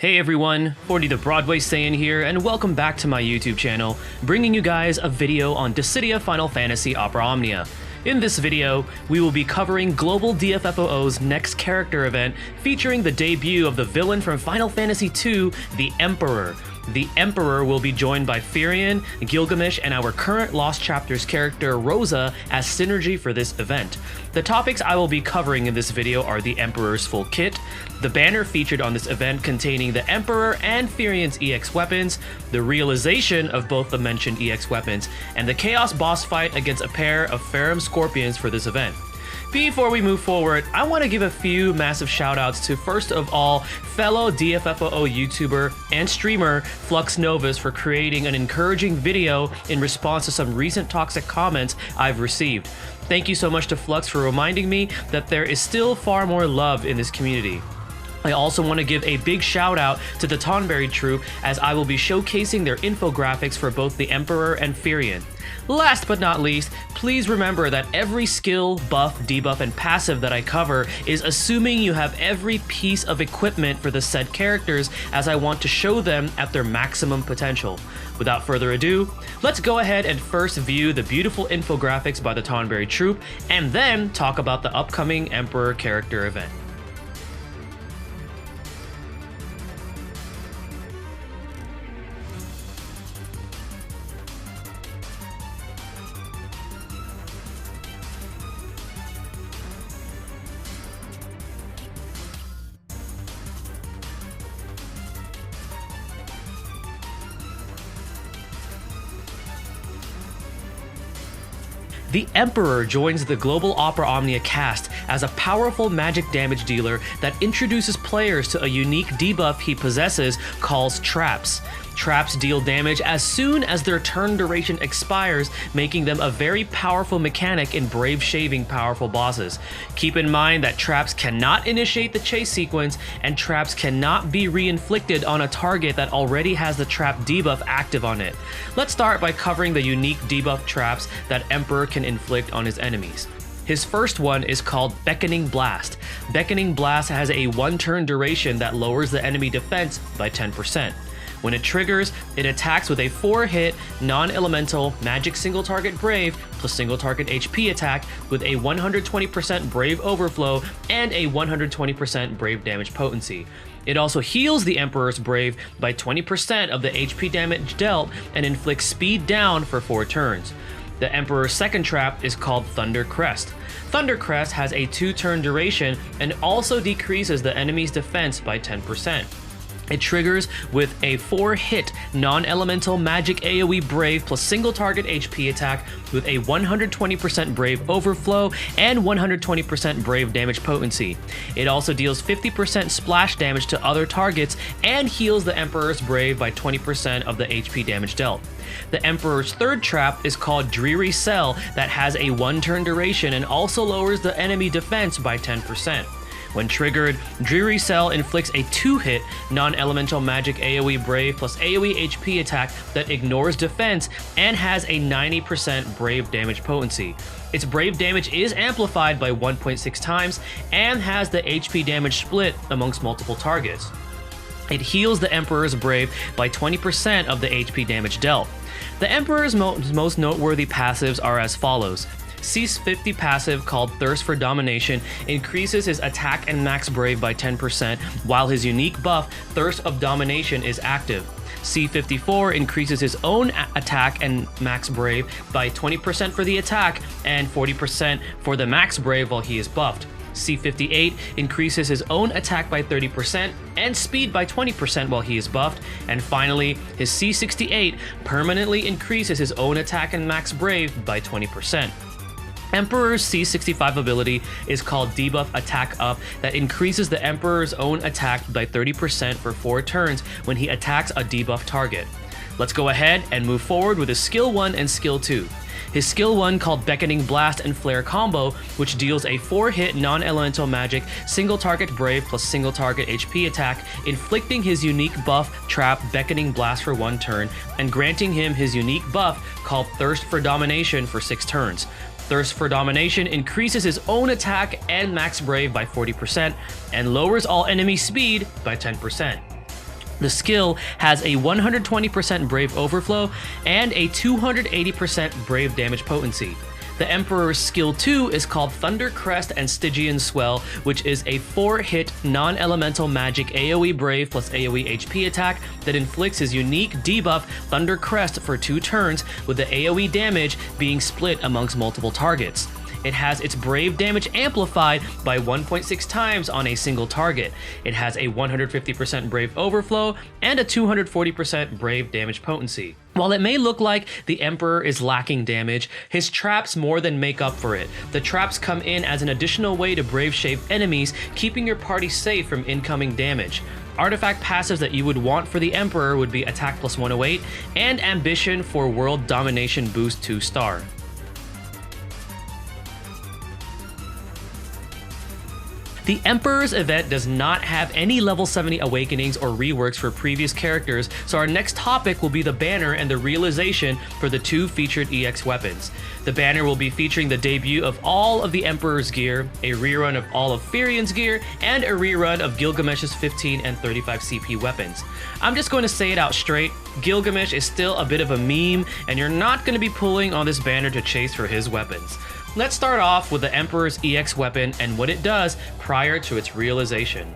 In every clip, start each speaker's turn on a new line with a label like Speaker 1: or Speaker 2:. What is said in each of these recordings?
Speaker 1: Hey everyone, 40 the Broadway Saiyan here, and welcome back to my YouTube channel, bringing you guys a video on Dissidia Final Fantasy Opera Omnia. In this video, we will be covering Global DFFOO's next character event, featuring the debut of the villain from Final Fantasy II, the Emperor. The Emperor will be joined by Firion, Gilgamesh, and our current Lost Chapters character Rosa as synergy for this event. The topics I will be covering in this video are the Emperor's full kit, the banner featured on this event containing the Emperor and Firion's EX weapons, the realization of both the mentioned EX weapons, and the Chaos boss fight against a pair of Ferrum Scorpions for this event. Before we move forward, I want to give a few massive shoutouts to, first of all, fellow DFFOO YouTuber and streamer Flux Novus for creating an encouraging video in response to some recent toxic comments I've received. Thank you so much to Flux for reminding me that there is still far more love in this community. I also want to give a big shout out to the Tonberry Troupe, as I will be showcasing their infographics for both the Emperor and Firion. Last but not least, please remember that every skill, buff, debuff, and passive that I cover is assuming you have every piece of equipment for the said characters, as I want to show them at their maximum potential. Without further ado, let's go ahead and first view the beautiful infographics by the Tonberry Troupe, and then talk about the upcoming Emperor character event. The Emperor joins the Global Opera Omnia cast as a powerful magic damage dealer that introduces players to a unique debuff he possesses called Traps. Traps deal damage as soon as their turn duration expires, making them a very powerful mechanic in brave shaving powerful bosses. Keep in mind that traps cannot initiate the chase sequence, and traps cannot be re-inflicted on a target that already has the trap debuff active on it. Let's start by covering the unique debuff traps that Emperor can inflict on his enemies. His first one is called Beckoning Blast. Beckoning Blast has a one-turn duration that lowers the enemy defense by 10%. When it triggers, it attacks with a 4-hit, non-elemental, magic single-target Brave plus single-target HP attack with a 120% Brave Overflow and a 120% Brave damage potency. It also heals the Emperor's Brave by 20% of the HP damage dealt and inflicts speed down for 4 turns. The Emperor's second trap is called Thunder Crest. Thunder Crest has a 2-turn duration and also decreases the enemy's defense by 10%. It triggers with a 4-hit non-elemental magic AoE Brave plus single target HP attack with a 120% Brave Overflow and 120% Brave damage potency. It also deals 50% splash damage to other targets and heals the Emperor's Brave by 20% of the HP damage dealt. The Emperor's third trap is called Dreary Cell, that has a 1-turn duration and also lowers the enemy defense by 10%. When triggered, Dreary Cell inflicts a 2-hit non-elemental magic AoE Brave plus AoE HP attack that ignores defense and has a 90% Brave damage potency. Its Brave damage is amplified by 1.6 times and has the HP damage split amongst multiple targets. It heals the Emperor's Brave by 20% of the HP damage dealt. The Emperor's most noteworthy passives are as follows. C50 passive called Thirst for Domination increases his attack and max Brave by 10%, while his unique buff, Thirst of Domination, is active. C54 increases his own attack and max Brave by 20% for the attack and 40% for the max Brave while he is buffed. C58 increases his own attack by 30% and speed by 20% while he is buffed. And finally, his C68 permanently increases his own attack and max Brave by 20%. Emperor's C65 ability is called Debuff Attack Up, that increases the Emperor's own attack by 30% for 4 turns when he attacks a debuff target. Let's go ahead and move forward with his Skill 1 and Skill 2. His Skill 1, called Beckoning Blast and Flare combo, which deals a 4-hit non-elemental magic single target Brave plus single target HP attack, inflicting his unique buff trap Beckoning Blast for 1 turn and granting him his unique buff called Thirst for Domination for 6 turns. Thirst for Domination increases his own attack and max Brave by 40% and lowers all enemy speed by 10%. The skill has a 120% Brave Overflow and a 280% Brave damage potency. The Emperor's skill 2 is called Thunder Crest and Stygian Swell, which is a 4-hit non-elemental magic AoE Brave plus AoE HP attack that inflicts his unique debuff Thunder Crest for 2 turns, with the AoE damage being split amongst multiple targets. It has its Brave damage amplified by 1.6 times on a single target. It has a 150% Brave Overflow and a 240% Brave damage potency. While it may look like the Emperor is lacking damage, his traps more than make up for it. The traps come in as an additional way to Brave Shave enemies, keeping your party safe from incoming damage. Artifact passives that you would want for the Emperor would be Attack plus 108 and Ambition for World Domination boost 2-star. The Emperor's event does not have any level 70 awakenings or reworks for previous characters, so our next topic will be the banner and the realization for the 2 featured EX weapons. The banner will be featuring the debut of all of the Emperor's gear, a rerun of all of Firian's gear, and a rerun of Gilgamesh's 15 and 35 CP weapons. I'm just going to say it out straight, Gilgamesh is still a bit of a meme, and you're not going to be pulling on this banner to chase for his weapons. Let's start off with the Emperor's EX weapon and what it does prior to its realization.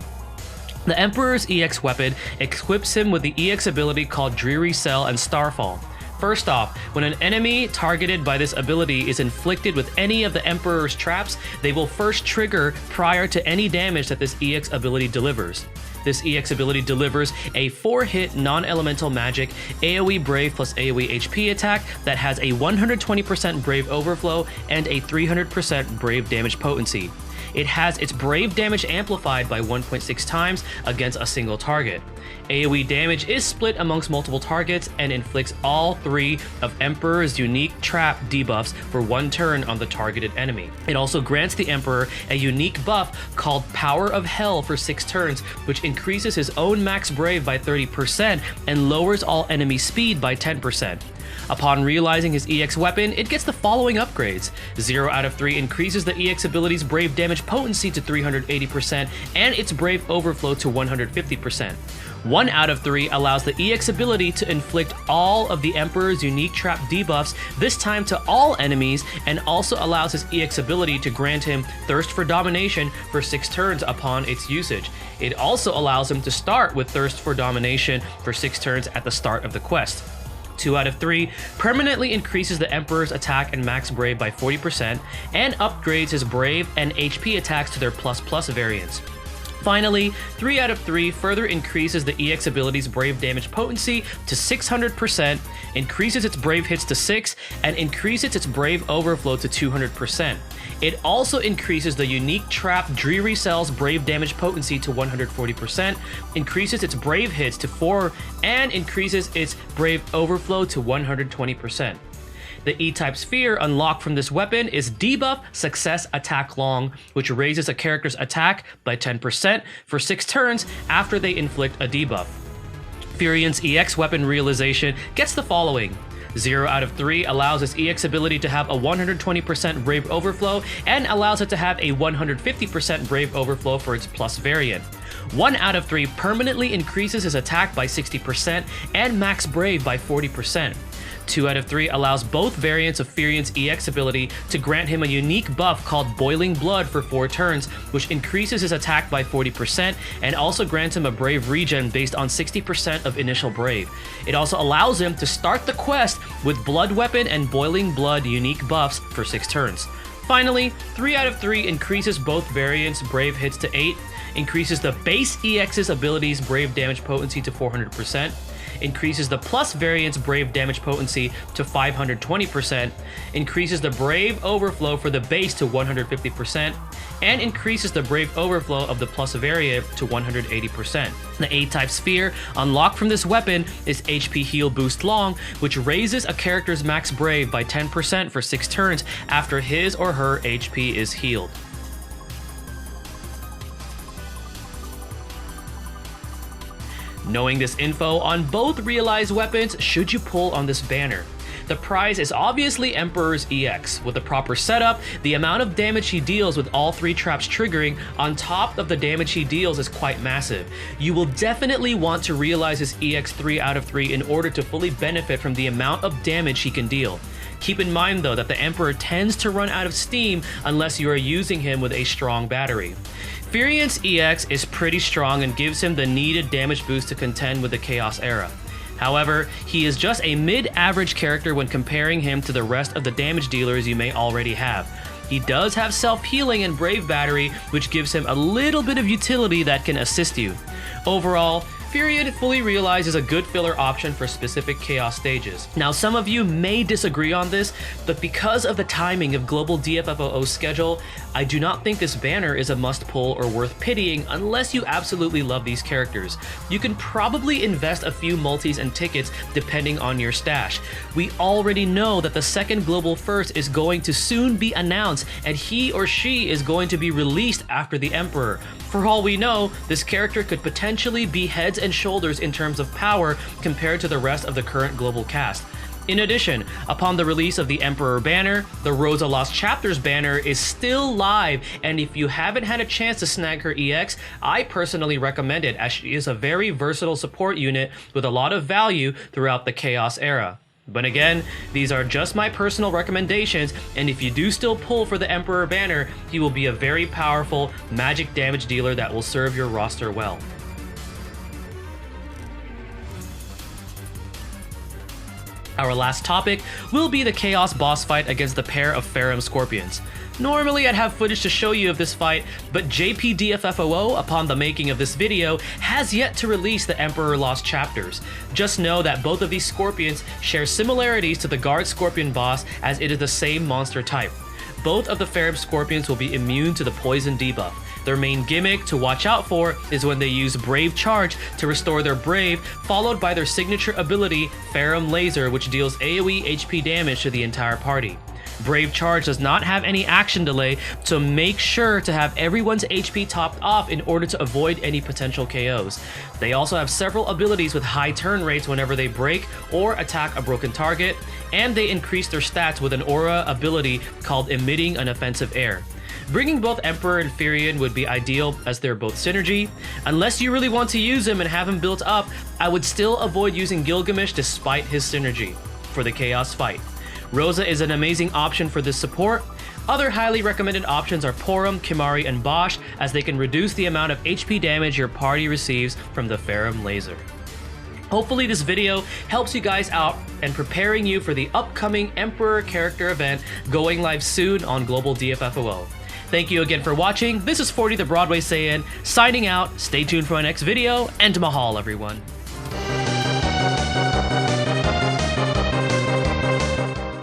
Speaker 1: The Emperor's EX weapon equips him with the EX ability called Dreary Cell and Starfall. First off, when an enemy targeted by this ability is inflicted with any of the Emperor's traps, they will first trigger prior to any damage that this EX ability delivers. This EX ability delivers a 4-hit non-elemental magic AoE Brave plus AoE HP attack that has a 120% Brave Overflow and a 300% Brave damage potency. It has its Brave damage amplified by 1.6 times against a single target. AoE damage is split amongst multiple targets and inflicts all 3 of Emperor's unique trap debuffs for 1 turn on the targeted enemy. It also grants the Emperor a unique buff called Power of Hell for 6 turns, which increases his own max Brave by 30% and lowers all enemy speed by 10%. Upon realizing his EX weapon, it gets the following upgrades. 0 out of 3 increases the EX ability's Brave damage potency to 380% and its Brave Overflow to 150%. 1 out of 3 allows the EX ability to inflict all of the Emperor's unique trap debuffs, this time to all enemies, and also allows his EX ability to grant him Thirst for Domination for 6 turns upon its usage. It also allows him to start with Thirst for Domination for 6 turns at the start of the quest. 2 out of 3 permanently increases the Emperor's attack and max Brave by 40% and upgrades his Brave and HP attacks to their plus variants. Finally, 3 out of 3 further increases the EX ability's Brave damage potency to 600%, increases its Brave hits to 6, and increases its Brave Overflow to 200%. It also increases the unique trap Dreary Cell's Brave damage potency to 140%, increases its Brave hits to 4, and increases its Brave Overflow to 120%. The E-type sphere unlocked from this weapon is Debuff Success Attack Long, which raises a character's attack by 10% for 6 turns after they inflict a debuff. Firian's EX weapon realization gets the following. 0 out of 3 allows its EX ability to have a 120% Brave Overflow and allows it to have a 150% Brave Overflow for its plus variant. 1 out of 3 permanently increases his attack by 60% and max Brave by 40%. 2 out of 3 allows both variants of Firian's EX ability to grant him a unique buff called Boiling Blood for 4 turns, which increases his attack by 40% and also grants him a Brave regen based on 60% of initial Brave. It also allows him to start the quest with Blood Weapon and Boiling Blood unique buffs for 6 turns. Finally, 3 out of 3 increases both variants' Brave hits to 8, increases the base EX's ability's Brave damage potency to 400%, increases the plus variant's Brave damage potency to 520%, increases the Brave Overflow for the base to 150%, and increases the Brave Overflow of the plus variant to 180%. The A-type sphere unlocked from this weapon is HP Heal Boost Long, which raises a character's max Brave by 10% for 6 turns after his or her HP is healed. Knowing this info on both realized weapons, should you pull on this banner? The prize is obviously Emperor's EX. With the proper setup, the amount of damage he deals with all 3 traps triggering on top of the damage he deals is quite massive. You will definitely want to realize his EX 3 out of 3 in order to fully benefit from the amount of damage he can deal. Keep in mind though that the Emperor tends to run out of steam unless you are using him with a strong battery. Furiant's EX is pretty strong and gives him the needed damage boost to contend with the Chaos era. However, he is just a mid-average character when comparing him to the rest of the damage dealers you may already have. He does have self-healing and Brave Battery, which gives him a little bit of utility that can assist you. Overall, Furiant fully realizes a good filler option for specific Chaos stages. Now, some of you may disagree on this, but because of the timing of Global DFFOO's schedule, I do not think this banner is a must-pull or worth pitying unless you absolutely love these characters. You can probably invest a few multis and tickets depending on your stash. We already know that the second Global First is going to soon be announced, and he or she is going to be released after the Emperor. For all we know, this character could potentially be heads and shoulders in terms of power compared to the rest of the current global cast. In addition, upon the release of the Emperor banner, the Rosa Lost Chapters banner is still live, and if you haven't had a chance to snag her EX, I personally recommend it as she is a very versatile support unit with a lot of value throughout the Chaos era. But again, these are just my personal recommendations, and if you do still pull for the Emperor banner, he will be a very powerful magic damage dealer that will serve your roster well. Our last topic will be the Chaos boss fight against the pair of Ferrum Scorpions. Normally I'd have footage to show you of this fight, but DFFOO, upon the making of this video, has yet to release the Emperor Lost Chapters. Just know that both of these Scorpions share similarities to the Guard Scorpion boss, as it is the same monster type. Both of the Ferrum Scorpions will be immune to the poison debuff. Their main gimmick to watch out for is when they use Brave Charge to restore their Brave, followed by their signature ability, Ferrum Laser, which deals AoE HP damage to the entire party. Brave Charge does not have any action delay, so make sure to have everyone's HP topped off in order to avoid any potential KOs. They also have several abilities with high turn rates whenever they break or attack a broken target, and they increase their stats with an aura ability called Emitting an Offensive Air. Bringing both Emperor and Furion would be ideal as they're both synergy. Unless you really want to use him and have him built up, I would still avoid using Gilgamesh despite his synergy for the Chaos fight. Rosa is an amazing option for this support. Other highly recommended options are Porum, Kimari, and Bosch, as they can reduce the amount of HP damage your party receives from the Ferrum Laser. Hopefully this video helps you guys out and preparing you for the upcoming Emperor character event going live soon on Global DFFOO. Thank you again for watching. This is 40 the Broadway Saiyan signing out. Stay tuned for my next video, and mahal everyone.